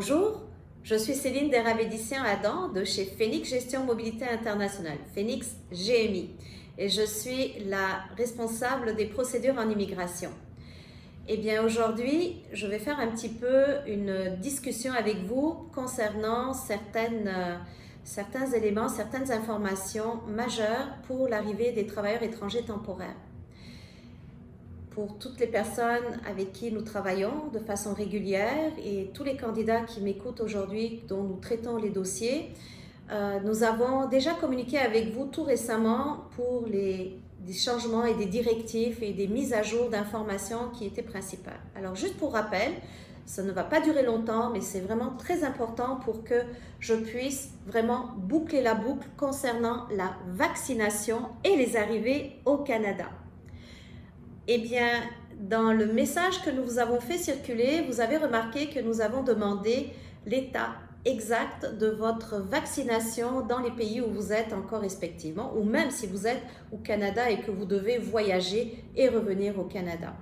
Bonjour, je suis Céline Desravedissian-Adam de chez Phoenix Gestion Mobilité Internationale, Phoenix GMI, et je suis la responsable des procédures en immigration. Eh bien aujourd'hui, je vais faire un petit peu une discussion avec vous concernant certains éléments, certaines informations majeures pour l'arrivée des travailleurs étrangers temporaires. Pour toutes les personnes avec qui nous travaillons de façon régulière et tous les candidats qui m'écoutent aujourd'hui dont nous traitons les dossiers, nous avons déjà communiqué avec vous tout récemment pour des changements et des directives et des mises à jour d'informations qui étaient principales. Alors juste pour rappel, ça ne va pas durer longtemps, mais c'est vraiment très important pour que je puisse vraiment boucler la boucle concernant la vaccination et les arrivées au Canada. Eh bien, dans le message que nous vous avons fait circuler, vous avez remarqué que nous avons demandé l'état exact de votre vaccination dans les pays où vous êtes encore respectivement, ou même si vous êtes au Canada et que vous devez voyager et revenir au Canada.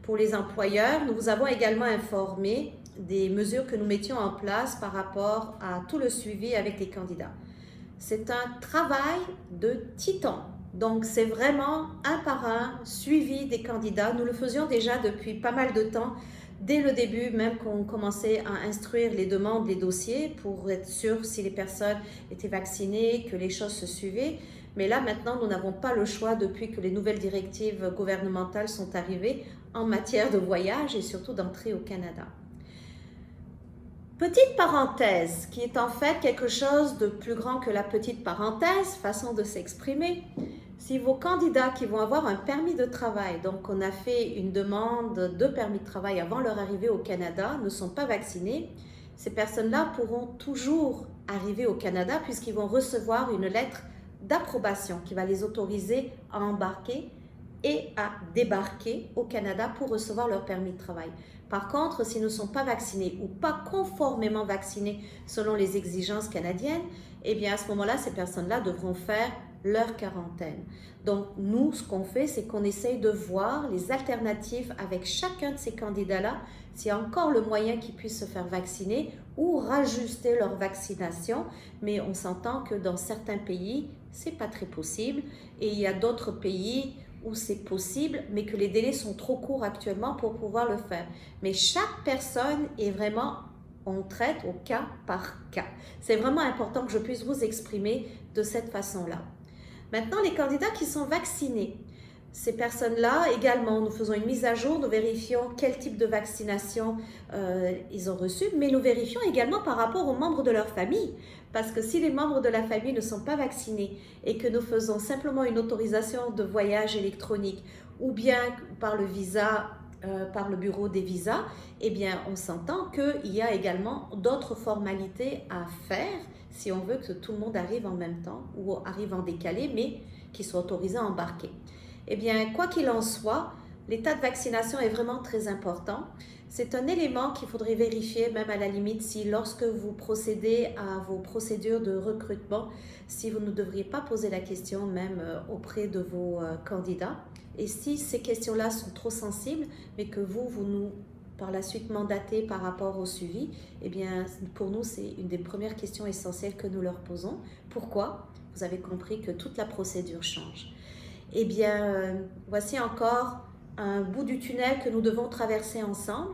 Pour les employeurs, nous vous avons également informé des mesures que nous mettions en place par rapport à tout le suivi avec les candidats. C'est un travail de titan. Donc, c'est vraiment un par un suivi des candidats. Nous le faisions déjà depuis pas mal de temps, dès le début, même qu'on commençait à instruire les demandes, les dossiers, pour être sûr si les personnes étaient vaccinées, que les choses se suivaient. Mais là, maintenant, nous n'avons pas le choix depuis que les nouvelles directives gouvernementales sont arrivées en matière de voyage et surtout d'entrée au Canada. Petite parenthèse, qui est en fait quelque chose de plus grand que la petite parenthèse, façon de s'exprimer. Si vos candidats qui vont avoir un permis de travail, donc on a fait une demande de permis de travail avant leur arrivée au Canada, ne sont pas vaccinés, ces personnes-là pourront toujours arriver au Canada puisqu'ils vont recevoir une lettre d'approbation qui va les autoriser à embarquer et à débarquer au Canada pour recevoir leur permis de travail. Par contre, s'ils ne sont pas vaccinés ou pas conformément vaccinés selon les exigences canadiennes, eh bien à ce moment-là, ces personnes-là devront faire leur quarantaine. Donc nous, ce qu'on fait, c'est qu'on essaye de voir les alternatives avec chacun de ces candidats-là, s'il y a encore le moyen qu'ils puissent se faire vacciner ou rajuster leur vaccination. Mais on s'entend que dans certains pays, c'est pas très possible et il y a d'autres pays où c'est possible, mais que les délais sont trop courts actuellement pour pouvoir le faire. Mais chaque personne est vraiment, on traite au cas par cas. C'est vraiment important que je puisse vous exprimer de cette façon-là. Maintenant, les candidats qui sont vaccinés, ces personnes-là également, nous faisons une mise à jour, nous vérifions quel type de vaccination ils ont reçu, mais nous vérifions également par rapport aux membres de leur famille. Parce que si les membres de la famille ne sont pas vaccinés et que nous faisons simplement une autorisation de voyage électronique ou bien par le visa, par le bureau des visas, eh bien on s'entend qu'il y a également d'autres formalités à faire si on veut que tout le monde arrive en même temps ou arrive en décalé, mais qu'ils soient autorisés à embarquer. Eh bien, quoi qu'il en soit, l'état de vaccination est vraiment très important. C'est un élément qu'il faudrait vérifier, même à la limite, si lorsque vous procédez à vos procédures de recrutement, si vous ne devriez pas poser la question même auprès de vos candidats. Et si ces questions-là sont trop sensibles, mais que vous nous par la suite mandatés par rapport au suivi, eh bien, pour nous, c'est une des premières questions essentielles que nous leur posons. Pourquoi? Vous avez compris que toute la procédure change. Eh bien, voici encore un bout du tunnel que nous devons traverser ensemble.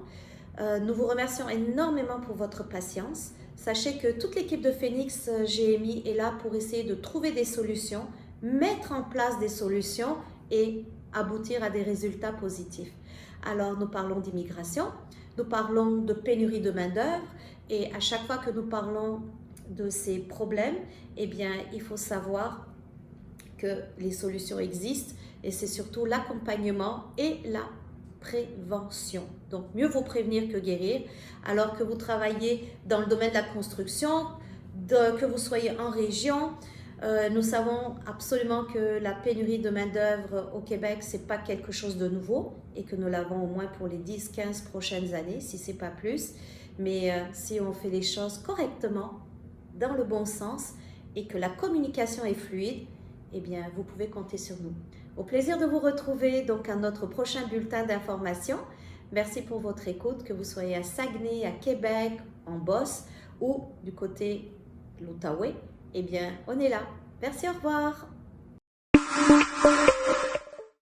Nous vous remercions énormément pour votre patience. Sachez que toute l'équipe de Phoenix GMI est là pour essayer de trouver des solutions, mettre en place des solutions et aboutir à des résultats positifs. Alors, nous parlons d'immigration, nous parlons de pénurie de main-d'œuvre et à chaque fois que nous parlons de ces problèmes, eh bien, il faut savoir que les solutions existent et c'est surtout l'accompagnement et la prévention. Donc, mieux vaut prévenir que guérir. Alors que vous travaillez dans le domaine de la construction, que vous soyez en région, nous savons absolument que la pénurie de main-d'œuvre au Québec, ce n'est pas quelque chose de nouveau et que nous l'avons au moins pour les 10-15 prochaines années, si ce n'est pas plus. Mais si on fait les choses correctement, dans le bon sens et que la communication est fluide, eh bien, vous pouvez compter sur nous. Au plaisir de vous retrouver donc à notre prochain bulletin d'information. Merci pour votre écoute, que vous soyez à Saguenay, à Québec, en Beauce ou du côté de l'Outaouais. Eh bien, on est là. Merci, au revoir.